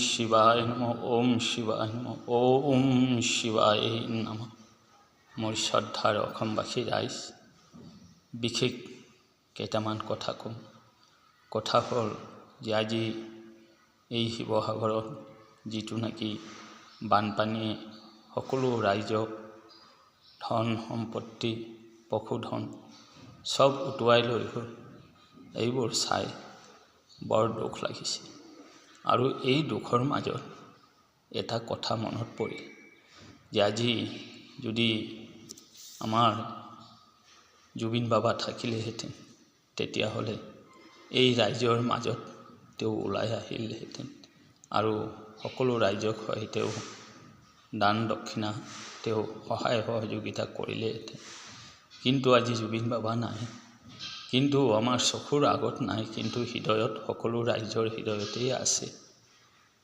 শিৱায় নমঃ ওম শিৱায় নমঃ ওম শিৱায় নমঃ। মোৰ শ্ৰদ্ধাৰ অসমবাসী ৰাইজ, বিশেষ কেইটামান কথা ক'ম। কথা হ'ল যে আজি এই শিৱসাগৰত যিটো নেকি বানপানীয়ে সকলো ৰাইজক ধন সম্পত্তি পশুধন চব উটুৱাই লৈ গ'ল, এইবোৰ চাই বৰ দুখ লাগিছে। আৰু এই দুখৰ মাজত এটা কথা মনত পৰিল যে আজি যদি আমাৰ জুবিন বাবা থাকিলেহেঁতেন, তেতিয়াহ'লে এই ৰাইজৰ মাজত তেওঁ ওলাই আহিলহেঁতেন আৰু সকলো ৰাইজক হৈ তেওঁ দান দক্ষিণা তেওঁ সহায় সহযোগিতা কৰিলেহেঁতেন। কিন্তু আজি জুবিন বাবা নাই, কিন্তু আমাৰ চকুৰ আগত নাই, কিন্তু হৃদয়ত সকলো ৰাইজৰ হৃদয়তেই আছে।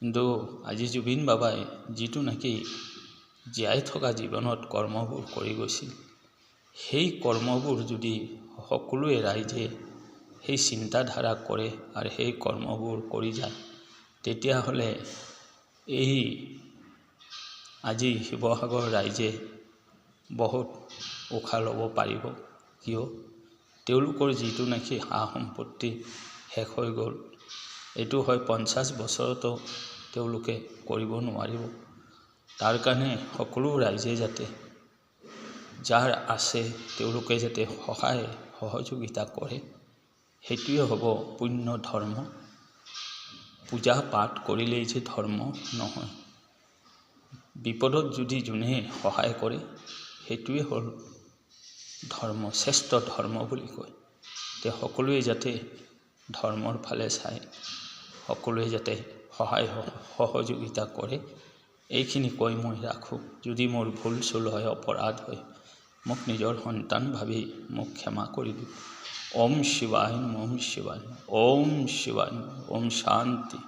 কিন্তু আজি জুবিন বাবাই যিটো নেকি জীয়াই থকা জীৱনত কৰ্মবোৰ কৰি গৈছিল, সেই কৰ্মবোৰ যদি সকলোৱে ৰাইজে সেই চিন্তাধাৰা কৰে আৰু সেই কৰ্মবোৰ কৰি যায়, তেতিয়াহ'লে এই আজি শিৱসাগৰ ৰাইজে বহুত উশাহ ল'ব পাৰিব। কিয়? তেওঁলোকৰ যিটো নেকি সা সম্পত্তি শেষ হৈ গ'ল, এইটো হয় 50 বছৰতো তেওঁলোকে কৰিব নোৱাৰিব। তাৰ কাৰণে সকলো ৰাইজে যাতে যাৰ আছে তেওঁলোকে যাতে সহায় সহযোগিতা কৰে, সেইটোৱে হ'ব পুণ্য ধৰ্ম। পূজা পাঠ কৰিলেই যে ধৰ্ম নহয়, বিপদত যদি যোনে সহায় কৰে সেইটোৱে হ'ল ধৰ্ম, শ্ৰেষ্ঠ ধৰ্ম বুলি কয়। তে সকলোৱে যাতে ধৰ্মৰ ফালে চাই সকলোৱে যাতে সহায় সহযোগিতা কৰে, এইখিনি কৈ মই ৰাখোঁ। যদি মোৰ ভুল চুল হয়, অপৰাধ হয়, মোক নিজৰ সন্তান ভাবি মোক ক্ষমা কৰি দিব। ওম শিৱায় নমঃ, ওম শিৱায় নমঃ, ওম শিৱায় নমঃ, ওম শান্তি।